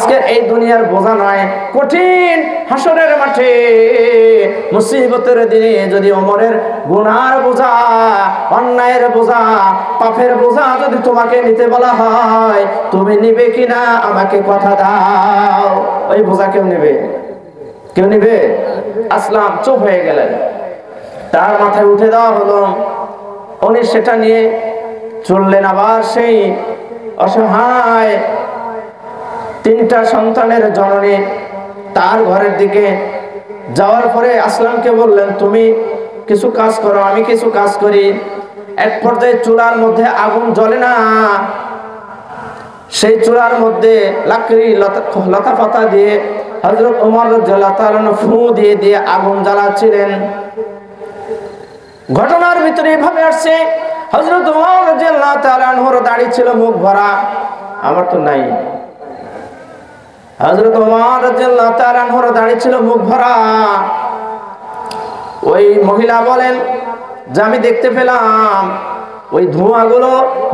আজকের এই দুনিয়ার বোঝা নয়, কঠিন হাসরের মাঠে মুসিবতের দিনে যদি ওমরের গুনার বোঝা, অন্যায়ের বোঝা, পাপের বোঝা যদি তোমাকে নিতে বলা হয়, তুমি নিবে কিনা আমাকে কথা দাও। ওই বোঝা কেউ নেবে? কেউ নিবে? আসলাম চুপ হয়ে গেলেন। তার মাথায় উঠে দেওয়া হলো, উনি সেটা নিয়ে চললেন। আবার সেই অসহায় তিনটা সন্তানের জননী তার ঘরের দিকে যাওয়ার পরে আসলামকে বললেন, তুমি কিছু কাজ করো, আমি কিছু কাজ করি। এক পর্যায়ে চুলার মধ্যে আগুন জ্বলে না, সেই চুলার মধ্যে লাকড়ি লতা পাতা দিয়ে হযরত ওমর রাদিয়াল্লাহু তাআলা ফু দিয়ে দিয়ে আগুন জ্বালাচ্ছিলেন। ঘটনার ভিতরে এভাবে আসছে, হযরত ওমর রাদিয়াল্লাহু তাআলা আনহুর দাড়ি ছিল মুখ ভরা, আমার তো নাই। হযরত ওমর রাদিয়াল্লাহু তাআলা আনহুর দাড়ি ছিল মুখ ভরা। ওই মহিলা বলেন যে আমি দেখতে পেলাম ওই ধোঁয়াগুলো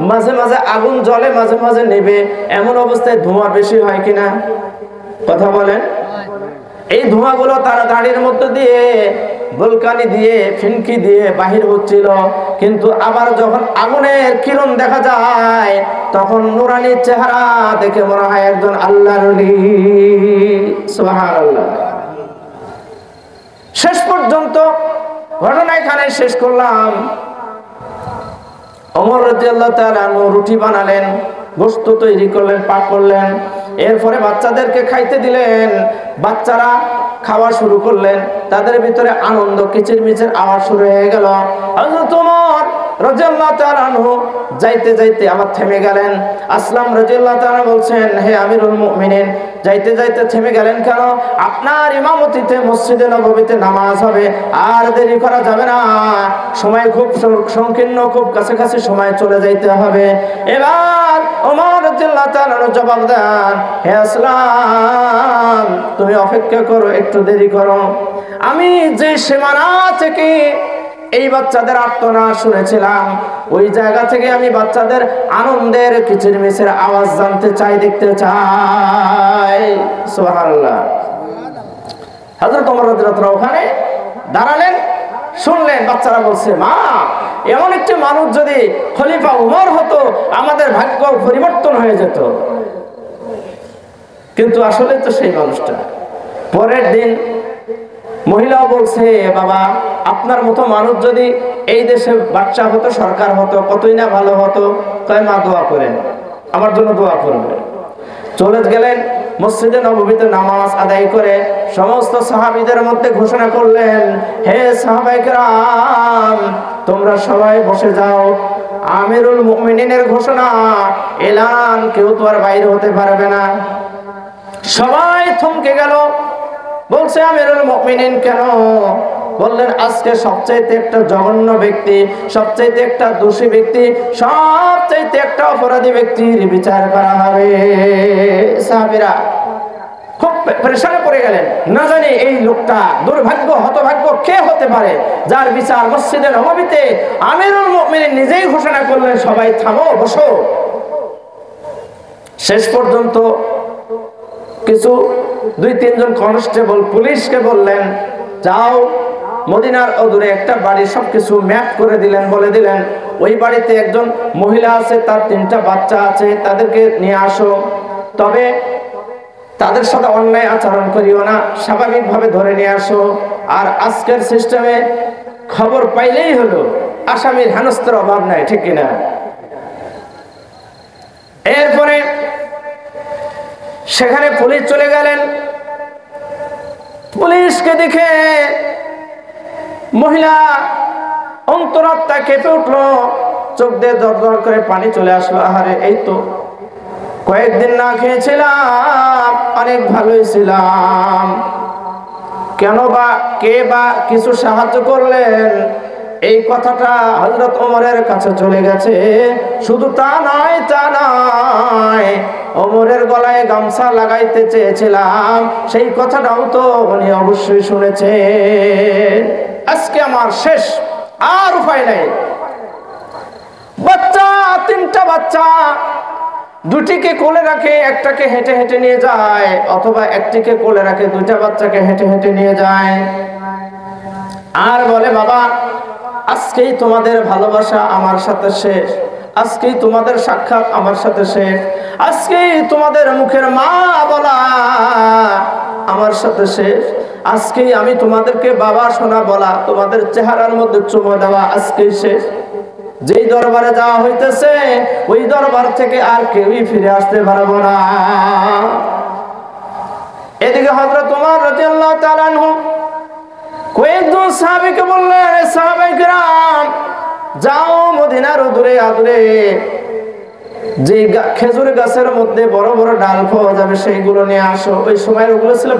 মাঝে মাঝে আগুন জ্বলে, মাঝে মাঝে নেবে, এমন অবস্থায় ধোঁয়া বেশি হয় কিনা কথা বলেন। এই ধোঁয়াগুলো তার দাড়ির মধ্যে দিয়ে বলকানি দিয়ে ফিনকি দিয়ে বাহির হচ্ছিল, কিন্তু আবার যখন আগুনের কিরণ দেখা যায় তখন নুরানি চেহারা দেখে মনে হয় একজন আল্লাহর ওলি। সুবহানাল্লাহ। শেষ পর্যন্ত ঘটনা এখানে শেষ করলাম। ওমর রাদিয়াল্লাহু তাআলা রুটি বানালেন, গোশত তৈরি করলেন, পাক করলেন, এরপরে বাচ্চাদেরকে খাইতে দিলেন। বাচ্চারা খাওয়া শুরু করলেন, তাদের ভিতরে আনন্দ কিচিরমিচির আওয়াজ শুরু হয়ে গেল। হযরত ওমর রাদিয়াল্লাহু তাআলা আনহু যাইতে যাইতে আবার থেমে গেলেন। আসলাম রাদিয়াল্লাহু তাআলা বলছেন, হে আমিরুল মুমিনিন, যাইতে যাইতে থেমে গেলেন কেন? আপনার ইমামতিতে মসজিদে নববীতে নামাজ হবে, আর দেরি করা যাবে না, সময় খুব সংকীর্ণ, খুব কাছাকাছি সময় চলে যাইতে হবে। এবার ওমর রাদিয়াল্লাহু তাআলা জবাব দেন, হে আসলাম, তুমি অপেক্ষা করো, একটু দেরি করো। আমি যে সীমানা থেকে এই বাচ্চাদের আর্তনাদ শুনেছিলাম, ওই জায়গা থেকে আমি বাচ্চাদের আনন্দের কিচিরমিচির আওয়াজ জানতে চাই, দেখতে চাই। সুবহানাল্লাহ। হযরত ওমর রাদিয়াল্লাহু তাআলা ওখানে দাঁড়ালেন, শুনলেন বাচ্চারা বলছে, মা, এমন একটি মানুষ যদি খলিফা ওমর হতো আমাদের ভাগ্য পরিবর্তন হয়ে যেত। কিন্তু আসলে তো সেই মানুষটা। পরের দিন মহিলাও বলছে, বাবা, আপনার মতো মানুষ যদি এই দেশে বাচ্চা হতো, সরকার হতো, কতই না ভালো হতো। তাই মা দোয়া করেন, আমার জন্য দোয়া করবেন। চলে গেলেন মসজিদে নববীতে নামাজ আদায় করে সমস্ত সাহাবীদের মধ্যে ঘোষণা করলেন, হে সাহাবায়ে কেরাম, তোমরা সবাই বসে যাও, আমিরুল মুমিনিনের ঘোষণা, এলান, কেউ তো আর বাইরে হতে পারবে না। সবাই থমকে গেল। বলছে, আমিরুল মুমিনিন কেন? বললেন, আজকে সবচাইতে একটা জঘন্য ব্যক্তি, সবচাইতে একটা দোষী ব্যক্তি, সবচাইতে একটা অপরাধী ব্যক্তির বিচার করা হবে। সাহাবীরা খুব প্রেসারে পড়ে গেলেন, না জানি এই লোকটা দুর্ভাগ্য হতভাগ্য কে হতে পারে যার বিচার মসজিদে নববীতে আমিরুল মুমিনিন নিজেই ঘোষণা করলেন, সবাই থামো, বসো। শেষ পর্যন্ত কিছু 2-3 জন কনস্টেবল পুলিশকে বললেন, যাও, মদিনার অদূরে একটা বাড়ি, সবকিছু ম্যাপ করে দিলেন, বলে দিলেন, ওই বাড়িতে একজন মহিলা আছে, তার 3টা বাচ্চা আছে, তাদেরকে নিয়ে আসো, তবে তাদের সাথে অন্যায় আচরণ করিও না, স্বাভাবিকভাবে ধরে নিয়ে আসো। আর আজকের সিস্টেমে খবর পাইলেই হলো, আসামির হেনস্থার অভাব নাই, ঠিক কিনা? এরপরে সেখানে পুলিশ চলে গেলেন। পুলিশকে দেখে মহিলা অন্তরাত্মা কেঁপে উঠলো, চোখ দিয়ে দরদর করে পানি চলে আসলো। আহারে, এই তো কয়েকদিন না খেয়েছিলাম, অনেক ভালোই ছিলাম, কেন বা কে বা কিছু সাহায্য করলেন, এই কথাটা হযরত ওমরের কাছে চলে গেছে। শুধু তা নয়, ওমরের গলায় গামছা লাগাইতে চেয়েছিলাম, সেই কথাটাও তো উনি অবশ্যই শুনেছেন। আজকে আমার শেষ, আর উপায় নাই। বাচ্চা, 3টা বাচ্চা, দুটিকে কোলে রাখে, একটাকে হেঁটে হেঁটে নিয়ে যায়, অথবা একটিকে কোলে রাখে, দুইটা বাচ্চাকে হেঁটে হেঁটে নিয়ে যায়। আর বলে, বাবা আজকেই তোমাদের ভালোবাসা আমার সাথে শেষ, আজকেই তোমাদের সাক্ষাৎ আমার সাথে শেষ, আজকেই তোমাদের মুখের মা বলা আমার সাথে শেষ, আজকেই আমি তোমাদেরকে বাবা শোনা বলা, তোমাদের চেহারার মধ্যে চুমো দেওয়া আজকেই শেষ। যেই দরবারে যাওয়া হইতেছে ওই দরবার থেকে আর কেউই ফিরে আসতে পারবো না। এদিকে হযরত ওমর রাদিয়াল্লাহু তাআলা আনহু কয়েকজন সাহাবীকে বললেন, সাহাবায়ে কেরাম যাও মদিনার দূরে আদুরে যে খেজুর গাছের মধ্যে বড় বড় ডাল পাওয়া যাবে সেইগুলো নিয়ে আসো। ওই সময় ওগুলো ছিল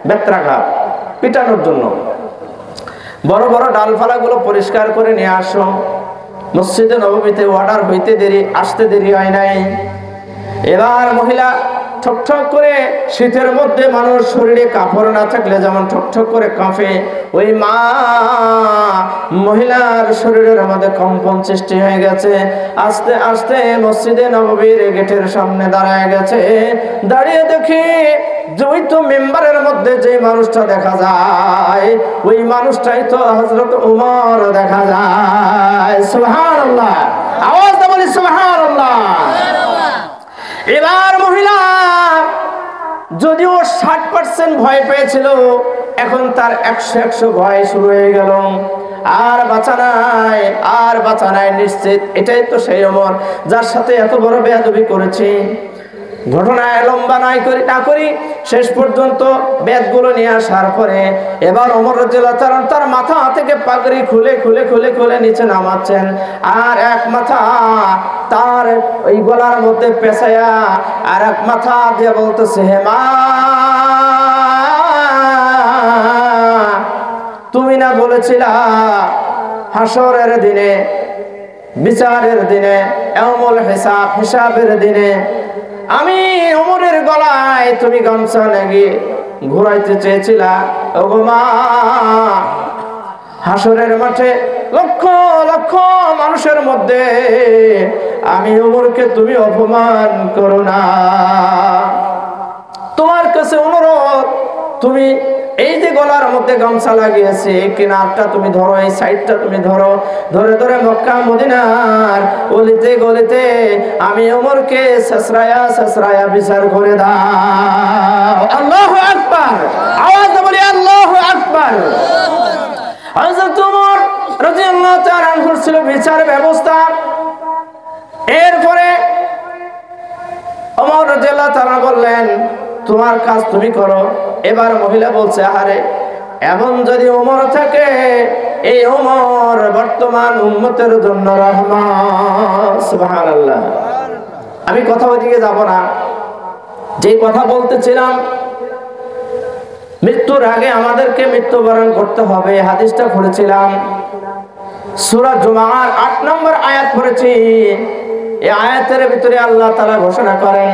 বেত্রাঘাত পিটানোর জন্য। বড় বড় ডালপালাগুলো পরিষ্কার করে নিয়ে আসো। মসজিদে নববীতে অর্ডার হইতে দেরি, আসতে দেরি হয় নাই। এবার মহিলা ঠকঠক করে, শীতের মধ্যে মানুষ শরীরে কাপড় না থাকলে যেমন ঠকঠক করে কাঁপে, ওই মা মহিলার শরীরের মধ্যে কম্পন সৃষ্টি হয়ে গেছে। আস্তে আস্তে মসজিদে নববীর গেটের সামনে দাঁড়ায় গেছে। দাঁড়িয়ে দেখি ওই তো মেম্বারের মধ্যে যে মানুষটা দেখা যায় ওই মানুষটাই তো হযরত ওমর দেখা যায়। সুবহানাল্লাহ, আওয়াজ দিয়ে বলি সুবহানাল্লাহ। এবার মহিলা যদিও 60% ভয় পেয়েছিল, এখন তার 100 ভয় শুরু হয়ে গেল। আর বাঁচা নাই, আর বাঁচা নাই নিশ্চিত। এটাই তো সেই ওমর যার সাথে এত বড় বেয়াদবি করেছি। ঘটনায় লম্বা না করি শেষ পর্যন্ত বেদগুলো নিয়ে আসার পরে এবার ওমর রাদিয়াল্লাহু তাআলা তার মাথা থেকে পাগড়ি খুলে খুলে খুলে খুলে নিচে নামাচ্ছেন। আর এক মাথা তার ওই গলার মধ্যে পেঁচায়া আর এক মাথা দিয়ে বলতেছে, হে মা তুমি না বলেছিলা হাসরের দিনে, বিচারের দিনে, ইয়াউমুল হিসাব, হিসাবের দিনে আমি ওমরের গলায় তুমি গামছা লাগিয়ে ঘুরাইতে চেয়েছিলা। ওগো মা, হাসরের মাঠে লক্ষ লক্ষ মানুষের মধ্যে আমি ওমরকে তুমি অপমান করো না। তোমার কাছে অনুরোধ, তুমি এই যে গলার মধ্যে গামছা লাগিয়েছে এই কিনারটা তুমি ধরো, এই সাইডটা তুমি ধরো, ধরে ধরে মক্কা মদিনার গলিতে গলিতে আমি ওমরকে ছেঁচড়ায়া ছেঁচড়ায়া বিচার করে দাও। আল্লাহু আকবার, আওয়াজ দিয়ে বলি আল্লাহু আকবার। হযরত ওমর রাদিয়াল্লাহু তাআলা আনহুর ছিল বিচার ব্যবস্থা। এরপরে ওমর রাদিয়াল্লাহু তাআলা বললেন, তোমার কাজ তুমি করো। এবার মহিলা বলছে, আরে এমন যদি ওমর থাকে, এই ওমর বর্তমান উম্মতের জন্য রহমত। সুবহানাল্লাহ। আমি কথা ওইদিকে যাব না, যে কথা বলতেছিলাম মৃত্যুর আগে আমাদেরকে মৃত্যুবরণ করতে হবে, হাদিসটা পড়েছিলাম সূরা জুমার 8 নম্বর আয়াত পড়েছি। এই আয়াতের ভিতরে আল্লাহ তাআলা ঘোষণা করেন,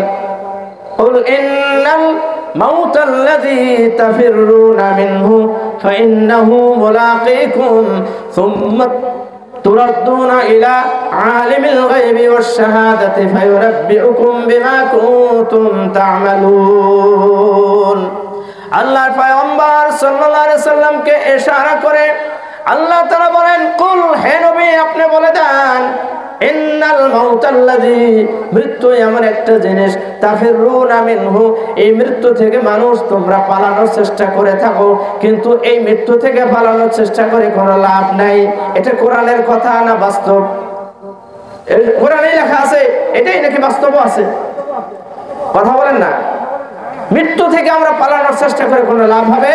قل إن الموت الذي تفرون منه فإنه ملاقيكم ثم تردون إلى عالم الغيب والشهادة فينبئكم بما كنتم تعملون। আল্লাহর পয়গম্বর সাল্লাল্লাহু আলাইহি সাল্লামকে ইশারা করে আল্লাহ তাআলা বলেন, কুল, হে নবী আপনি বলে দেন, ইন্নাল মাউতাল্লাযী, মৃত্যু এমন একটা জিনিস, তাফিরুনা মিনহু, এই মৃত্যু থেকে মানুষ তোমরা পালানোর চেষ্টা করে থাকো, কিন্তু এই মৃত্যু থেকে পালানোর চেষ্টা করে কোনো লাভ নাই। এটা কোরআনের কথা না বাস্তব? কোরআনে লেখা আছে, এটাই নাকি বাস্তব আছে? কথা বলেন না। মৃত্যু থেকে আমরা পালানোর চেষ্টা করে কোনো লাভ হবে?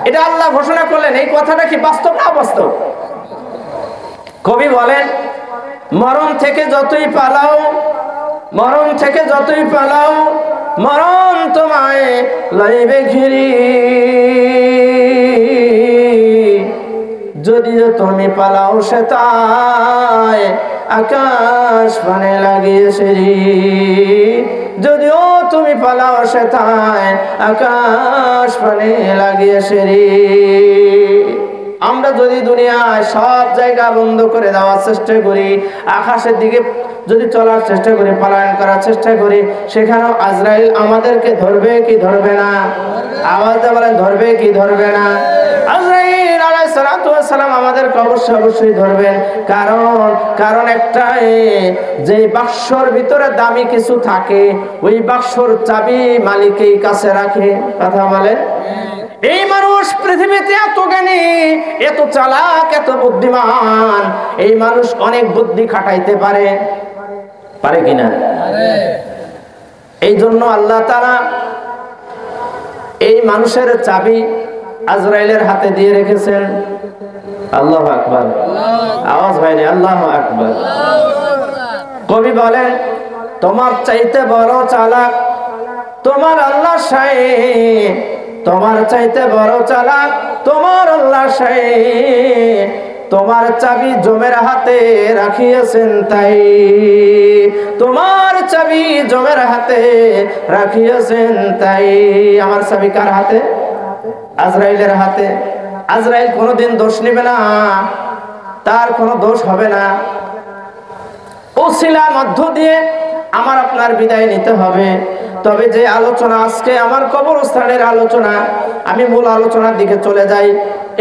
এটা আল্লাহ ঘোষণা করলেন। এই কথাটা কি বাস্তব না অবাস্তব? কবি বলেন, মরণ থেকে যতই পালাও, মরণ থেকে যতই পালাও, মরণ তোমায় লইবে ঘিরি, যদিও তুমি পালাও সে তাই আকাশ পানে লাগিয়েছে, যদিও তুমি পালাও সে তাই আকাশ পানে লাগিয়েছে। আমরা যদি দুনিয়ায় সব জায়গা বন্ধ করে দেওয়ার চেষ্টা করি, আকাশের দিকে যদি চলার চেষ্টা করি, পলায়ন করার চেষ্টা করি, সেখানেও আজরাইল আমাদেরকে ধরবে কি ধরবে না? আওয়াজে বলেন, ধরবে কি ধরবে না? আজরাইল আলাইহিস সালাতু ওয়াস সালাম আমাদেরকে অবশ্যই ধরবেন। কারণ একটাই, যে বাক্সর ভিতরে দামি কিছু থাকে ওই বাক্সর চাবি মালিকেই কাছে রাখে। কথা বলেন। এই মানুষ পৃথিবীতে এত জ্ঞানী, এত চালাক, এত বুদ্ধিমান, এই মানুষ অনেক বুদ্ধি খাটাইতে পারে কিনা? এই জন্য আল্লাহ তাআলা এই মানুষের চাবি আজরাইলের হাতে দিয়ে রেখেছেন। আল্লাহু আকবার। আওয়াজ হয়নি, আল্লাহু আকবার। কবি বলেন, তোমার চাইতে বড় চালাক তোমার আল্লাহ শাহ, তোমার চাইতে বড় চালাক তোমার আল্লাহ শাহ, তোমার চাবি জমের হাতে রাখিয়েছেন তাই, তোমার চাবি জমের হাতে রাখিয়েছেন তাই। আমার চাবি কার হাতে? আজরাইলের হাতে। আজরাইল কোনোদিন দোষ নেবে না, তার কোনো দোষ হবে না। ওসিলা মধ্য দিয়ে আমার আপনার বিদায় নিতে হবে। তবে যে আলোচনা আজকে আমার কবরস্থানের আলোচনা, আমি মূল আলোচনার দিকে চলে যাই।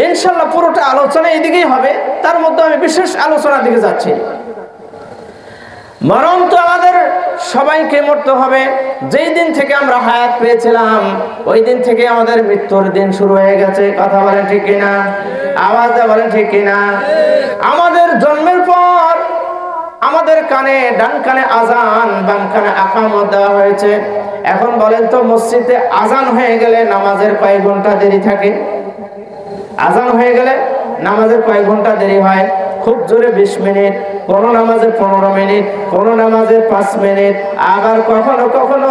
ইনশাআল্লাহ পুরোটা আলোচনা এইদিকেই হবে, তার মধ্যে আমি বিশেষ আলোচনার দিকে যাচ্ছি। মরণ তো আমাদের সবাইকে মরতে হবে। যেই দিন থেকে আমরা হায়াত পেয়েছিলাম ওই দিন থেকে আমাদের মৃত্যুর দিন শুরু হয়ে গেছে। কথা বলেন ঠিক কিনা? আওয়াজে বলেন ঠিক কিনা? আমাদের জন্মের পর আমাদের কানে, ডান কানে আজান, বাম কানে আকামত দেওয়া হয়েছে। এখন বলেন তো, মসজিদে আজান হয়ে গেলে নামাজের কয়েক ঘন্টা দেরি থাকে? আজান হয়ে গেলে নামাজের কয়েক ঘন্টা দেরি হয়? খুব জোরে 20 মিনিট, কোন নামাজে 15 মিনিট, কোন নামাজে 5 মিনিট, আবার কখনো কখনো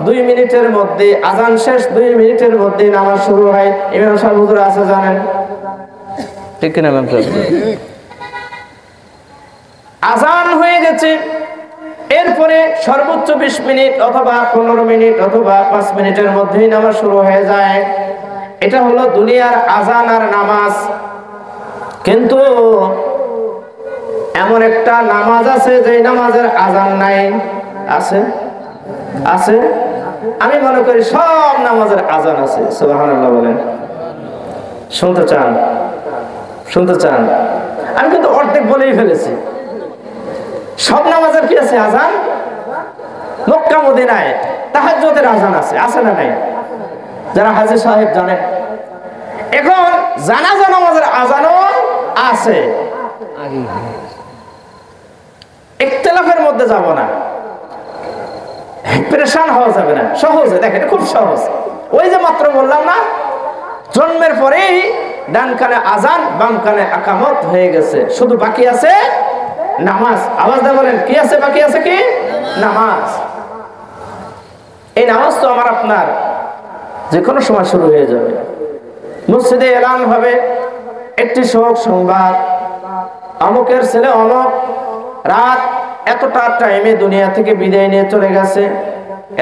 2 মিনিটের মধ্যে আজান শেষ, 2 মিনিটের মধ্যে নামাজ শুরু হয়। ইমাম সাহেব হুজুর আছে জানেন, ঠিক কিনা? আজান হয়ে গেছে, এরপরে সর্বোচ্চ 20 মিনিট অথবা 15 মিনিট অথবা 5 মিনিটের মধ্যেই নামাজ শুরু হয়ে যায়। এটা হলো দুনিয়ার আজান আর নামাজ। কিন্তু এমন একটা নামাজ আছে যে নামাজের আজান নাই। আছে? আমি মনে করি সব নামাজের আজান আছে। সুবহানাল্লাহ বলেন। শুনতে চান? আমি কিন্তু অর্ধেক বলেই ফেলেছি। সব নামাজের কি আছে? আজান। মক্কা মদিনায় তাহাজ্জুদের আজান আছে না নাই? যারা হাজী সাহেব জানেন। এখন জানাজা নামাজের আজানও আছে। ইখতিলাফের মধ্যে যাব না, পেরেশান হওয়া যাবে না। সহজে দেখেন, খুব সহজ। ওই যে মাত্র বললাম না, জন্মের পরেই ডান কানে আজান, বাম কানে আকামত হয়ে গেছে, শুধু বাকি আছে নামাজ। আওয়াজ দিয়ে বলেন, কি আছে বাকি? আছে কি? নামাজ। এই নামাজ তো আমার আপনার যে কোনো সময় শুরু হয়ে যাবে। মসজিদে এলান হবে একটি শোক সংবাদ, অমুকের ছেলে অমুক রাত এতটা টাইমে দুনিয়া থেকে বিদায় নিয়ে চলে গেছে।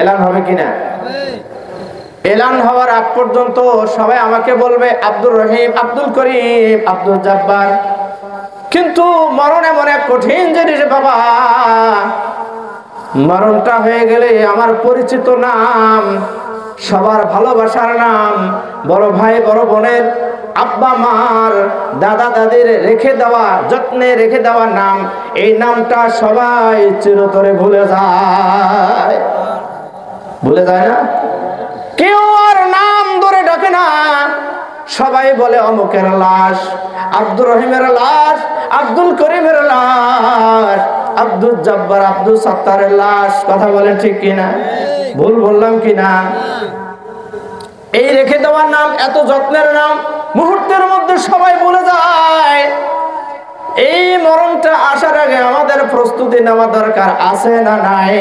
এলান হবে কিনা? এলান হওয়ার আগ পর্যন্ত সবাই আমাকে বলবে আব্দুর রহিম, আব্দুল করিম, আব্দুল জব্বার। কিন্তু মরণ এমন এক কঠিন জিনিস বাবা, মরণটা হয়ে গেলে আমার পরিচিত নাম, সবার ভালোবাসার নাম, বড় ভাই বড় বোনের, আব্বা মার, দাদা দাদির রেখে দেওয়া, যত্নে রেখে দেওয়া নাম, এই নামটা সবাই চিরতরে ভুলে যায় না? কেউ আর নাম ধরে ডাকে না। সবাই বলে অমুকের লাশ, আব্দুর রহিমের লাশ, আব্দুল করিমের লাশ, আব্দুল জব্বার, আব্দুল সত্তারের লাশ। কথা বলেন ঠিক কিনা? ভুল বললাম কিনা? এই রেখে দেওয়ার নাম, এত যত্নের নাম, মুহূর্তের মধ্যে সবাই বলে যায়। এই মরণটা আসার আগে আমাদের প্রস্তুতি নেওয়া দরকার আছে না নাই?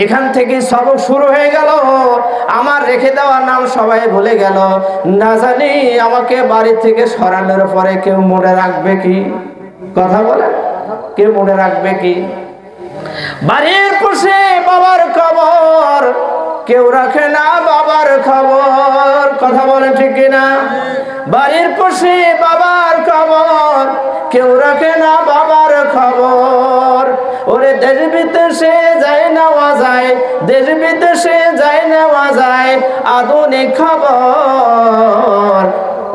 এখান থেকে সবক শুরু হয়ে গেল। আমার রেখে দেওয়ার নাম সবাই ভুলে গেল। না জানি আমাকে বাড়ি থেকে সরানোর পরে কেউ মনে রাখবে কি? কথা বলেন, কেউ মনে রাখবে কি? বাড়ির পাশে বাবার কবর, কেউ রাখে না বাবার খবর। কথা বলেন ঠিক কিনা? বাড়ির পাশে বাবার খবর, কেউ রাখে না বাবার খবর। ওরে দেশ বিদেশে যায় নেওয়া যায়, দেশ বিদেশে যায় নেওয়া যায় আধুনিক খবর।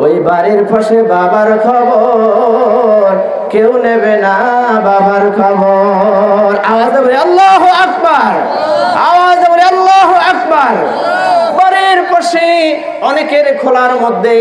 ওই বাড়ির পাশে বাবার খবর, কেউ নেবে না বাবার খবর। আওয়াজ বলে আল্লাহু আকবার, আওয়াজ বলে আল্লাহু আকবার। বাড়ির পাশে অনেকের খোলার মধ্যে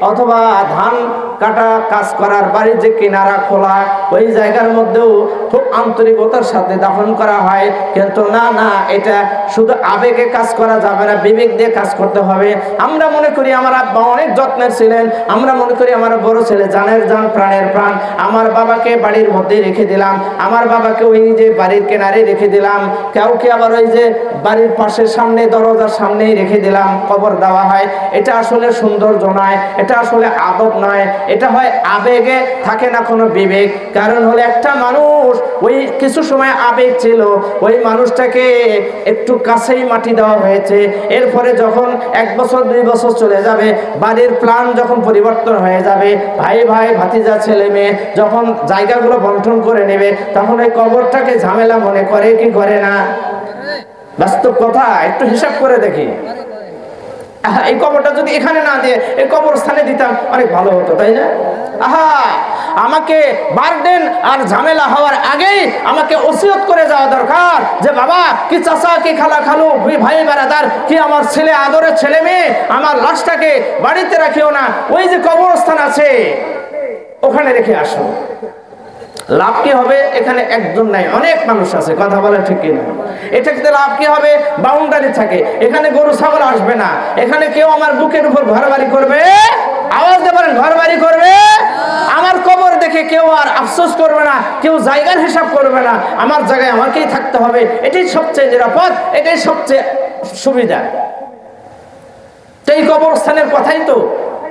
অথবা ধান কাটা কাজ করার বাড়ির যে কিনারা খোলা, ওই জায়গার মধ্যেও খুব আন্তরিকতার সাথে দাফন করা হয়। কিন্তু না না, এটা শুধু আবেগে কাজ করা যাবে না, বিবেক দিয়ে কাজ করতে হবে। আমরা মনে করি আমার আব্বা অনেক যত্নের ছিলেন, আমরা মনে করি আমার বড় ছেলে জানের জান প্রাণের প্রাণ, আমার বাবাকে বাড়ির মধ্যে রেখে দিলাম, আমার বাবাকে ওই যে বাড়ির কিনারে রেখে দিলাম, কাউকে আবার ওই যে বাড়ির পাশের সামনে দরজার সামনেই রেখে দিলাম, কবর দেওয়া হয়। এটা আসলে সৌন্দর্য নয়, এটা আসলে আদব নয়, এটা হয় আবেগে, থাকে না কোনো বিবেক। কারণ হলে একটা মানুষ ওই কিছু সময় আবেগ ছিল, ওই মানুষটাকে একটু কাছেই মাটি দেওয়া হয়েছে। এরপরে যখন 1 বছর 2 বছর চলে যাবে, বাড়ির প্ল্যান যখন পরিবর্তন হয়ে যাবে, ভাই ভাই ভাতিজা ছেলে মেয়ে যখন জায়গাগুলো বন্টন করে নেবে, তখন ওই কবরটাকে ঝামেলা মনে করে কি করে না? বাস্তব কথা, একটু হিসাব করে দেখি। এই কবরটা যদি এখানে না দিয়ে এই কবরস্থানে দিতাম অনেক ভালো হতো, তাই না? আহা, আমাকে বারডেন আর ঝামেলা হওয়ার আগেই আমাকে ওসিয়ত করে যাওয়া দরকার যে বাবা কি চাচা কি খালা খালু ভাই বেড়াদার কি আমার ছেলে আদরের ছেলে মেয়ে, আমার লাশটাকে বাড়িতে রাখিও না, ওই যে কবরস্থান আছে ওখানে রেখে আসো। লাভ কি হবে? এখানে একজন নাই, অনেক মানুষ আছে। কথা বলে ঠিক কিনা? এটাতে লাভ কি হবে? বাউন্ডারি থাকে, এখানে গরু ছাগল আসবে না, এখানে কেউ আমার বুকের উপর ঘর বাড়ি করবে, আওয়াজ দিয়ে বলেন ঘর বাড়ি করবে। আমার কবর দেখে কেউ আর আফসোস করবে না, কেউ জায়গার হিসাব করবে না, আমার জায়গায় আমাকেই থাকতে হবে। এটাই সবচেয়ে নিরাপদ, এটাই সবচেয়ে সুবিধা। তো এই কবরস্থানের কথাই তো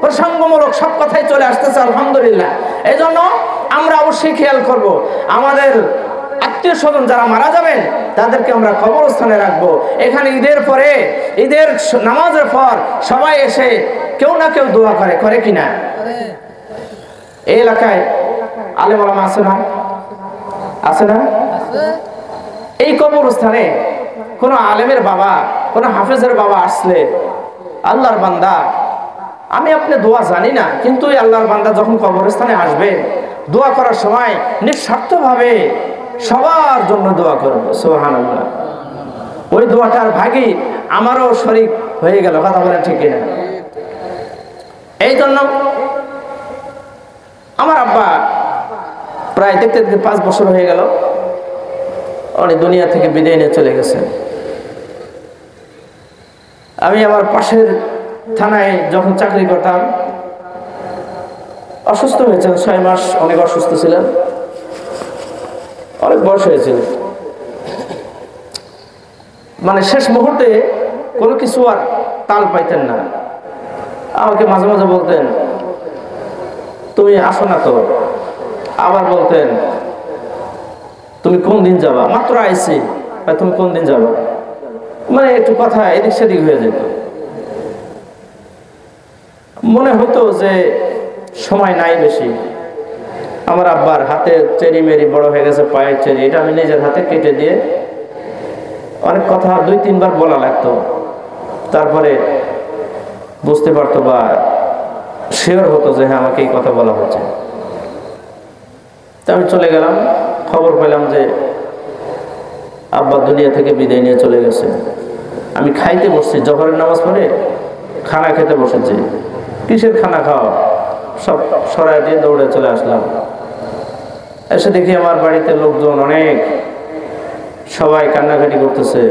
প্রসঙ্গমূলক সব কথাই চলে আসতেছে, আলহামদুলিল্লাহ। এই জন্য আমরা অবশ্যই খেয়াল করব, আমাদের আত্মীয় স্বজন যারা মারা যাবেন তাদেরকে আমরা কবরস্থানে রাখবো। এখানে ঈদের পরে, ঈদের নামাজের পর সবাই এসে কেউ না কেউ দোয়া করে, করে কিনা? এই এলাকায় আলেম ওলামা আছে না? আছে না? এই কবরস্থানে কোন আলেমের বাবা, কোন হাফেজের বাবা আসলে, আল্লাহর বান্দা, আমি আপনি দোয়া জানি না, কিন্তু এই আল্লাহর বান্দা যখন কবরস্থানে আসবে, দোয়া করার সময় নিঃস্বার্থভাবে সবার জন্য দোয়া করবো। সুবহানাল্লাহ। ওই দোয়াটার ভাগী আমারও শরীক হয়ে গেল। কথা বলেন ঠিক কিনা? এই জন্য আমার আব্বা প্রায় দেখতে দেখতে 5 বছর হয়ে গেল, উনি দুনিয়া থেকে বিদায় নিয়ে চলে গেছেন। আমি আমার পাশের থানায় যখন চাকরি করতাম, অসুস্থ হয়েছেন 6 মাস, অনেক অসুস্থ ছিলেন, অনেক বয়স হয়েছিল। মানে শেষ মুহূর্তে কোনো কিছু আর তাল পাইতেন না। আমাকে মাঝে মাঝে বলতেন তুমি আসো না তো, আবার বলতেন তুমি কোন দিন যাবা, মাত্র আইছি, তুমি কোন দিন যাবা, মানে একটু কথা এদিক সেদিক হয়ে যেত। মনে হতো যে সময় নাই বেশি। আমার আব্বার হাতের চেরি মেরি বড় হয়ে গেছে, পায়ের চেরি, এটা আমি নিজের হাতে কেটে দিয়ে অনেক কথা 2-3 বার বলা লাগতো, তারপরে বুঝতে পারতো বা শিওর হতো যে হ্যাঁ আমাকে এই কথা বলা হচ্ছে। তা আমি চলে গেলাম, খবর পেলাম যে আব্বা দুনিয়া থেকে বিদায় নিয়ে চলে গেছে। আমি খাইতে বসছি, জোহরের নামাজ পড়ে খানা খেতে বসেছি। কিসের খানা খাওয়া, সব সরাই দিয়ে দৌড়ে চলে আসলাম। এসে দেখি আমার বাড়িতে লোকজন অনেক, সবাই কান্নাকাটি করতেছে।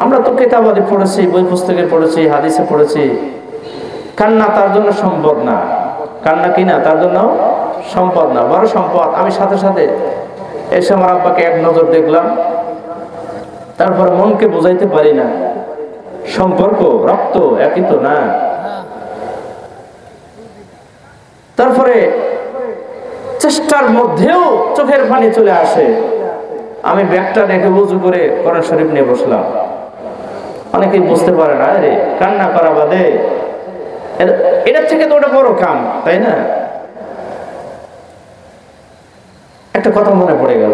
আমরা তো কিতাবাদি পড়েছি, বই পুস্তকে পড়েছি, হাদিসে পড়েছি, কান্না তার জন্য সম্পদ না, কান্না কিনা তার জন্য সম্পদ না, বড় সম্পদ। আমি সাথে সাথে এসে আমার আব্বাকে এক নজর দেখলাম, তারপর মনকে বোঝাইতে পারি না, সম্পর্ক রক্ত একই তো না। তারপরে চেষ্টার মধ্যেও চোখের পানি চলে আসে। আমি ব্যাগটা রেখে উযু করে কোরআন শরীফ নিয়ে বসলাম। অনেকেই বুঝতে পারে না, রে কান্না করা বাদে এটার থেকে তো ওটা বড় কাম, তাই না? একটা কথা মনে পড়ে গেল,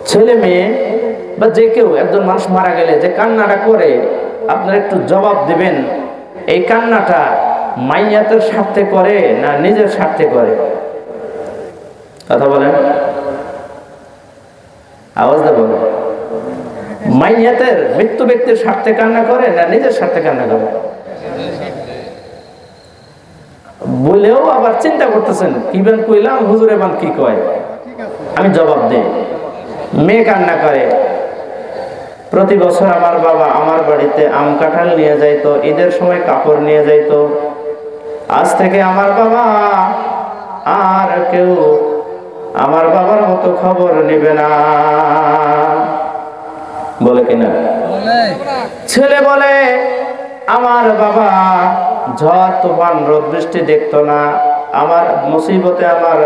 ছেলে মেয়ে বা যে কেউ একজন মানুষ মারা গেলে যে কান্নাটা করে, আপনারা একটু জবাব দিবেন, এই কান্নাটা মাইয়াতের স্বার্থে করে না নিজের স্বার্থে করে? কথা বলেন, আওয়াজ দেব। মাইয়াতের মৃত্যু ব্যক্তির স্বার্থে কান্না করে না নিজের স্বার্থে কান্না করে? বলেও আবার চিন্তা করতেছেন কি বেন কইলাম, হুজুর এবার কি কয়, আমি জবাব দিই। মেয়ে কান্না করে, প্রতি বছর আমার বাবা আমার বাড়িতে আম কাঁঠাল নিয়ে যাইতো, ঈদের সময় কাপড় নিয়ে যাইতো, আজ থেকে আমার বাবা আর কেউ আমার বাবার মতো খবর নেবে না, বলে কিনা? ছেলে বলে আমার বাবা ঝড় তুফান রোদ বৃষ্টি দেখতো না, আমার মুসিবতে আমার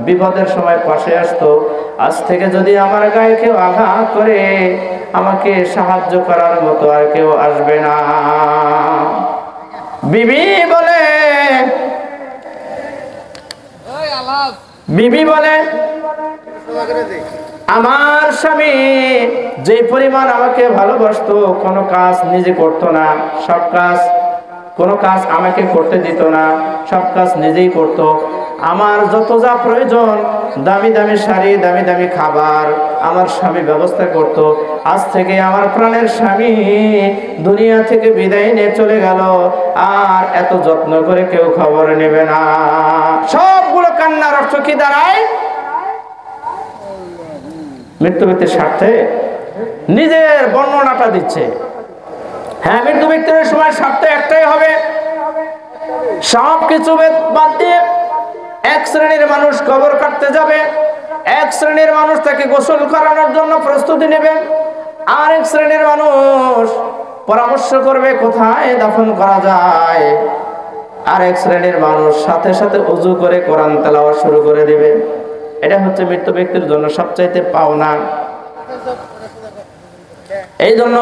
বিপদের সময় পাশে আসতো, আজ থেকে যদি আমার গায়ে কেউ আঘাত করে আমাকে সাহায্য করার মতো আর কেউ আসবে না। বিবি বলে আমার স্বামী যে পরিমাণ আমাকে ভালোবাসতো, কোনো কাজ নিজে করতো না, সব কাজ, কোনো কাজ আমাকে করতে দিত না, সব কাজ নিজেই করতো। আমার যত যা প্রয়োজন, দামি দামি শাড়ি, দামি দামি খাবার আমার স্বামী ব্যবস্থা করত। আজ থেকে আমার প্রাণের স্বামী দুনিয়া থেকে বিদায় নিয়ে চলে গেল, আর এত যত্ন করে কেউ খবর নেবে না। সবগুলো কান্নার অর্থ কি দাঁড়ায়? মৃত্যু ব্যক্তির স্বার্থে নিজের বর্ণনাটা দিচ্ছে। হ্যাঁ, মৃত্যু ব্যক্তির সময় স্বার্থ একটাই হবে, সব কিছু বাদ দিয়ে এক শ্রেণীর মানুষ কবর কাটতে যাবে, এক শ্রেণীর মানুষ তাকে গোসল করানোর জন্য প্রস্তুতি নেবে, আর এক শ্রেণীর মানুষ পরামর্শ করবে কোথায় দাফন করা যায়, আর এক শ্রেণীর মানুষ সাথে সাথে ওযু করে কোরআন তেলাওয়াত শুরু করে দিবে। এটা হচ্ছে মৃত্যু ব্যক্তির জন্য সবচাইতে পাওনা। এই জন্য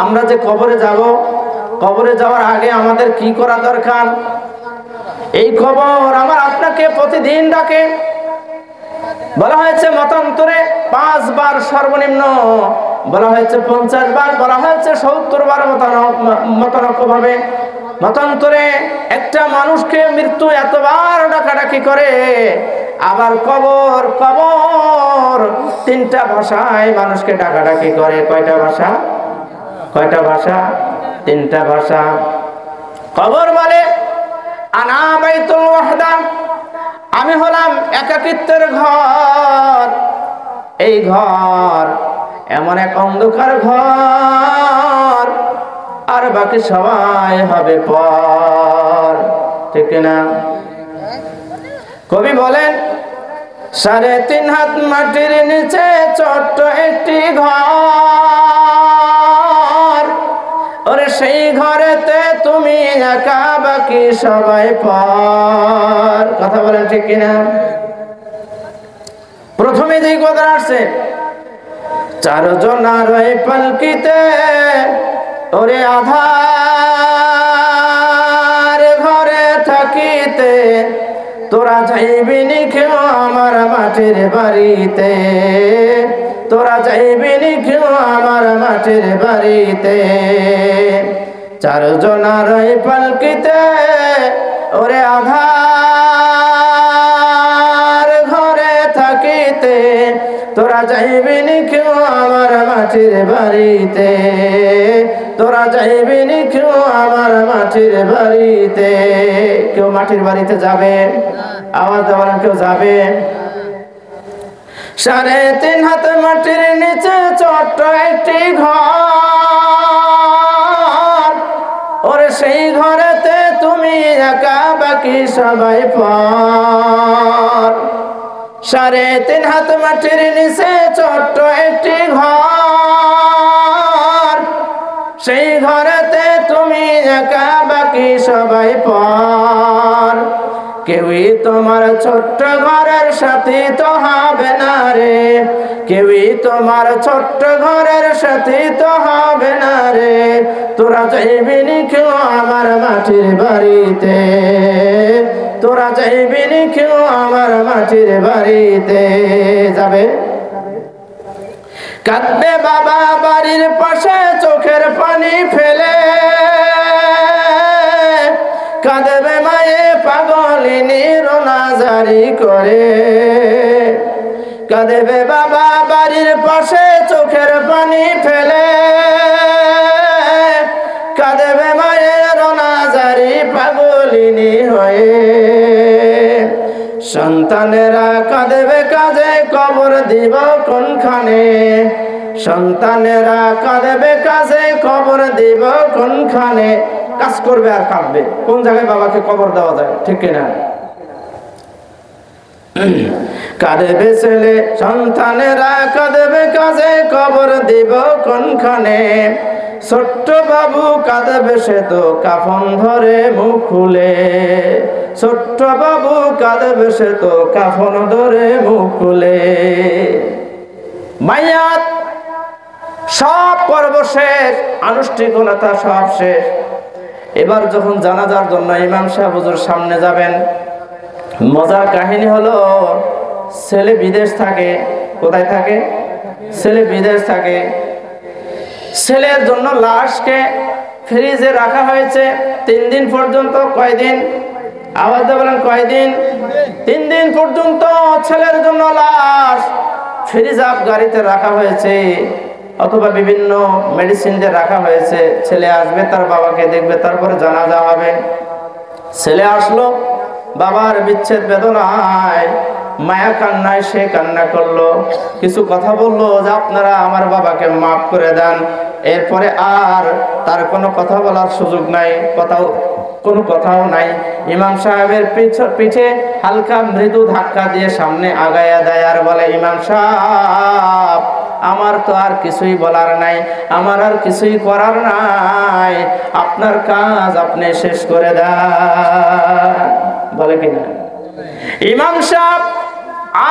আমরা যে কবরে যাব, কবরে যাওয়ার আগে আমাদের কি করা দরকার? এই কবর আমার আপনাকে প্রতিদিন ডাকে। বলা হয়েছে মতান্তরে 5 বার সর্বনিম্ন, বলা হয়েছে 50 বার, বলা হয়েছে 70 বার মতানক্য ভাবে। মতান্তরে একটা মানুষকে মৃত্যু এতবার ডাকাডাকি করে, আবার কবর কবর 3টা ভাষায় মানুষকে ডাকাডাকি করে। কয়টা ভাষা? কয়টা ভাষা? 3টা ভাষা। কবর বলে আনা বাইতুল ওয়াহদা, আমি হলাম একাকিত্বের ঘর। এই ঘর এমন এক অন্ধকার ঘর, আর বাকি সবাই হবে পর, ঠিক না? কবি বলেন 3.5 হাত মাটির নিচে ছোট্ট একটি ঘর, ওরে সেই ঘরেতে তুমি একা, বাকি সবাই পর। কথা বলেন ঠিক কিনা? প্রথমে যেই কথা আসছে, 4 জনার ওই পালকিতে, ওরে আধার ঘরে থাকিতে, তোরা যাইবি নি কেউ আমার মাটির বাড়িতে, তোরা যাইবি নি কেউ আমার মাটির বাড়িতে। 4 জনার ওই পালকিতে, ওরে আধার ঘরে থাকিতে, তোরা যাইবি নি কেউ আমার মাটির বাড়িতে, তোরা যাইবি নি কেউ আমার মাটির বাড়িতে। কেউ মাটির বাড়িতে যাবে? আওয়াজ দেওয়ার কেউ যাবে? 3.5 হাত মাটির নিচে ছোট্ট একটি ঘর, ওরে সেই ঘরেতে তুমি একা, বাকি সবাই পর। 3.5 হাত মাটির নিচে ছোট্ট একটি ঘর, সেই ঘরেতে তুমি একা, বাকি সবাই পর। কেউই তোমার ছোট্ট ঘরের সাথী তো হবে না রে, কেউই তোমার ছোট্ট ঘরের সাথী তো হবে না রে। তোরা যাইবি নি কেউ আমার মাটির বাড়িতে, তোরা যাইবি নি কেউ আমার মাটির বাড়িতে। যাবে কাঁদবে বাবা বাড়ির পাশে চোখের পানি ফেলে, কাঁদবে মায়ে পাগলিনী রোনা জারি করে, কাঁদবে বাবা বাড়ির পাশে চোখের পানি ফেলে, কাঁদবে মায়ের রোনা জারি পাগলিনী হয়ে। সন্তানেরা কাঁদবে কাজে কবর দিব কোনখানে, সন্তানেরা কাঁদবে কাজে কবর দিব কোনখানে। কাজ করবে আর কাঁদবে, কোন জায়গায় বাবাকে কবর দেওয়া যায়, ঠিক কিনা? কাঁদবে ছেলে সন্তানেরা কাঁদবে কাজে কবর দিব কোনখানে। ছোট্ট বাবু কাঁদবে সে তো কাফন ধরে মুখ খুলে, ছোট্ট বাবু কাঁদবে সে তো কাফন ধরে মুখ খুলে। মাইয়াত সব পর্ব শেষ, আনুষ্ঠানিকতা সব শেষ। এবার যখন জানাজার জন্য ইমাম সাহেব হুজুর সামনে যাবেন, মজার কাহিনী হলো ছেলে বিদেশ থাকে। কোথায় থাকে? ছেলে বিদেশ থাকে। ছেলের জন্য লাশকে ফ্রিজে রাখা হয়েছে 3 দিন পর্যন্ত। কয়দিন? আওয়াজ দিয়ে বলেন কয়দিন? 3 দিন পর্যন্ত ছেলের জন্য লাশ ফ্রিজ আপ গাড়িতে রাখা হয়েছে, অথবা বিভিন্ন মেডিসিন দিয়ে রাখা হয়েছে। ছেলে আসবে, তার বাবাকে দেখবে, তারপরে জানাজা হবে। ছেলে আসলো, বাবার বিচ্ছেদ বেদনায় মায়া কান্নায় সে কান্না করলো, কিছু কথা বললো যে আপনারা আমার বাবাকে মাফ করে দেন। এরপরে আর তার কোনো কথা বলার সুযোগ নাই, কোনো কথাও নাই। ইমাম সাহেবের পিঠে হালকা মৃদু ধাক্কা দিয়ে সামনে আগায়া দেয় আর বলে, ইমাম সাহেব আমার তো আর কিছুই বলার নাই, আমার আর কিছুই করার নাই, আপনার কাজ আপনি শেষ করে দেন। বলে কিনা? ইমাম সাহেব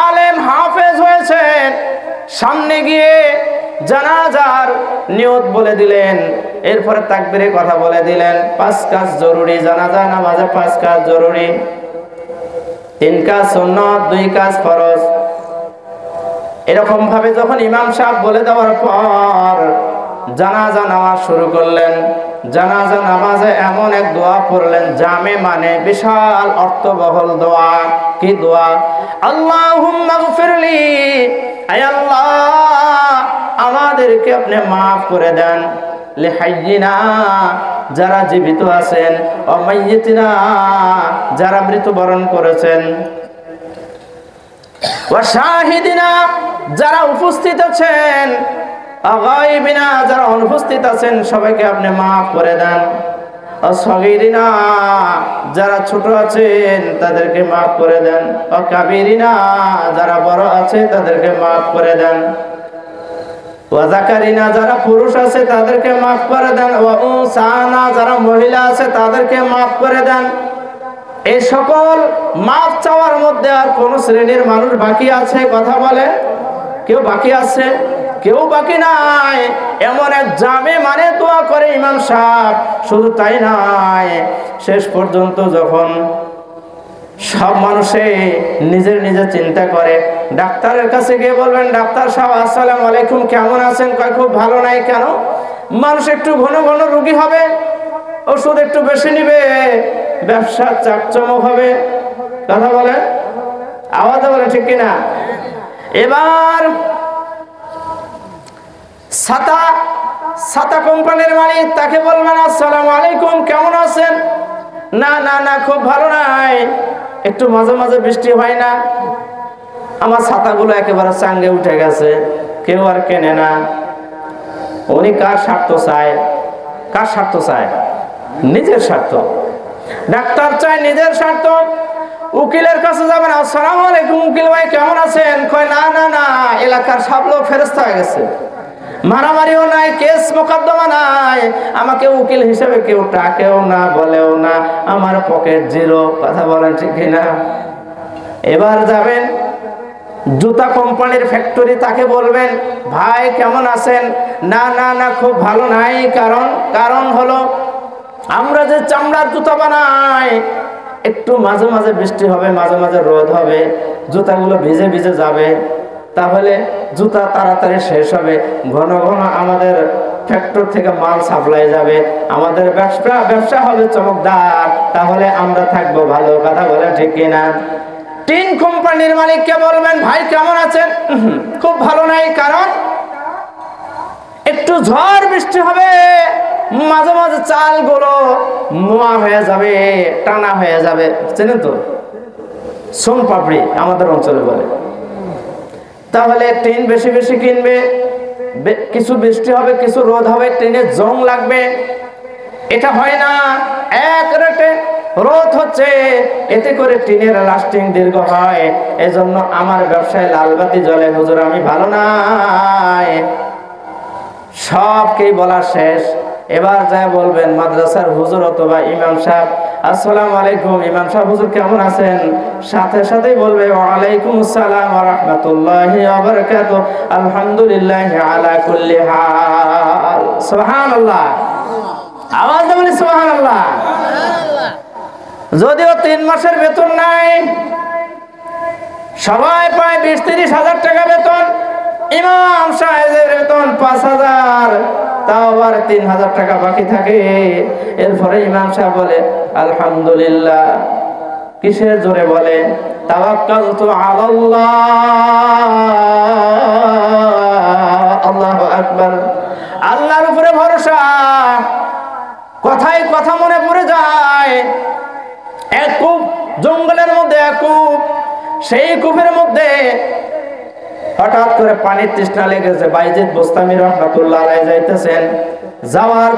আলেম হাফেজ হয়েছেন, সামনে গিয়ে জানাজার নিয়ত বলে দিলেন, এরপরে তাকবীরের কথা বলে দিলেন। 5 কাজ জরুরি, জানাজা নামাজে 5 কাজ জরুরি, 3 কাজ সুন্নাত, 2 কাজ ফরজ। এরকম ভাবে যখন ইমাম সাহেব বলে দেওয়ার পর জানাজা নামাজ শুরু করলেন। জানাজা নামাজে এমন এক দোয়া পড়লেন, জামে মানে বিশাল অর্থবহুল দোয়া। কি দোয়া? আল্লাহুম্মা গফিরলি, আয় আল্লাহ আমাদেরকে আপনি মাফ করে দেন, লিহাইয়িনা যারা জীবিত আছেন, ও মাইয়িতিনা যারা মৃত্যুবরণ করেছেন, ওয়া শাহিদিনা যারা উপস্থিত আছেন, গায়বিনা যারা অনুপস্থিত আছেন, সবাইকে আপনি মাফ করে দেন, সগীরিনা যারা ছোট আছেন তাদেরকে মাফ করে দেন, কাবিরিনা যারা বড় আছে তাদেরকে মাফ করে দেন, ওয়াজাকারিনা যারা পুরুষ আছে তাদেরকে মাফ করে দেন, ওয়াউসানা যারা মহিলা আছে তাদেরকে মাফ করে দেন। এই সকল মাফ চাওয়ার মধ্যে আর কোন শ্রেণীর মানুষ বাকি আছে? কথা বলে, কেউ বাকি আছে? কেউ বাকি নাই। এমন এক জামে মানে দোয়া করে ইমাম সাহেব। শুধু তাই নয়, শেষ পর্যন্ত যখন সব মানুষে নিজের নিজে চিন্তা করে, ডাক্তারের কাছে গিয়ে বলবেন, ডাক্তার সাহেব আসসালামু আলাইকুম, কেমন আছেন? কয় খুব ভালো নাই। কেন? মানুষ একটু ঘন ঘন রোগী হবে, ওষুধ একটু বেশি নিবে, ব্যবসা চাকচমক হবে। কথা বলেন, আওয়াজে বলেন, ঠিক কিনা? এবার ছাতা কোম্পানির মালিক, তাকে বলবেন আসসালামু আলাইকুম, কেমন আছেন? না না না, খুব ভালো নাই, একটু মাঝে মাঝে বৃষ্টি হয় না, আমার ছাতাগুলো একেবারে চাঙ্গে উঠে গেছে, কেউ আর কেনে না। উনি কার স্বার্থ চায়? কার স্বার্থ চায়? নিজের স্বার্থ। ডাক্তার চায় নিজের স্বার্থ। উকিলের কাছে যাবেন, আসসালামু আলাইকুম উকিল ভাই, কেমন আছেন? কয় না না না, এলাকার সব লোক ফেরেশতা হয়ে গেছে, মারামারিও নাই, কেস মোকদ্দমা নাই, আমাকে উকিল হিসেবে কেউ টাকেও না, বলেও না, আমার পকেট জিরো। কথা বলেন, ঠিক কিনা? এবার যাবেন জুতা কোম্পানির ফ্যাক্টরি, তাকে বলবেন ভাই কেমন আছেন, না না না খুব ভালো নাই। কারণ হলো আমরা যে চামড়ার জুতা বানাই, একটু মাঝে মাঝে বৃষ্টি হবে, মাঝে মাঝে রোদ হবে, জুতাগুলো ভিজে ভিজে যাবে, তাহলে জুতা তাড়াতাড়ি শেষ হবে, ঘন ঘন আমাদের ফ্যাক্টরি থেকে মাল সাপ্লাই যাবে, আমাদের ব্যবসা হবে চমকদার, তাহলে আমরা থাকবো ভালো। কথা বলে ঠিক কিনা? টিন কোম্পানির মালিককে বলবেন ভাই কেমন আছেন, খুব ভালো নাই। কারণ একটু ঝড় বৃষ্টি হবে, মাঝে মাঝে চালগুলো মোয়া হয়ে যাবে, টানা হয়ে যাবে, চেনেন তো, সোন পাপড়ি আমাদের অঞ্চলে বলে। তাহলে টিন বেশি বেশি কিনবে, কিছু বৃষ্টি হবে, কিছু রোদ হবে, টিনে জং লাগবে। এটা হয় না, এক রেটে রোদ হচ্ছে, এতে করে টিনের লাস্টিং দীর্ঘ হয়। এজন্য আমার ব্যবসায় লালবাতি জ্বলে, হুজুর আমি ভালো নাই। সবকেই বলা শেষ, এবার যা বলবেন মাদ্রাসার হুজুর অথবা ইমাম সাহেব, আসসালামু আলাইকুম ইমাম সাহেব, হুজুর কেমন আছেন? সাথে সাথেই বলবে ওয়ালাইকুম আসসালাম ওয়া রাহমাতুল্লাহি ওয়া বারাকাতুহু, আলহামদুলিল্লাহি আলা কুল্লি হাল। সুবহানাল্লাহ, আওয়াজ দিয়ে বলি সুবহানাল্লাহ। যদিও 3 মাসের বেতন নাই, সবাই পায় 20-30 হাজার টাকা বেতন, ইমাম সাহেবের বেতন 5,000, তাও আবার 3,000 টাকা বাকি থাকে। এরপরে ইমাম সাহেব বলে আলহামদুলিল্লাহ, কিসের জোরে বলে? তাওয়াক্কালতু আলাল্লাহ, আল্লাহু আকবার, আল্লাহর উপরে ভরসা। কথায় কথা মনে পড়ে যায়, এক কূপ, জঙ্গলের মধ্যে এক কূপ, সেই কূপের মধ্যে হঠাৎ করে পানির তৃষ্ণা লেগেছে। বাইজিদ বোস্তামি রাহমাতুল্লাহ আলাইহি যাইতেছেন, যাওয়ার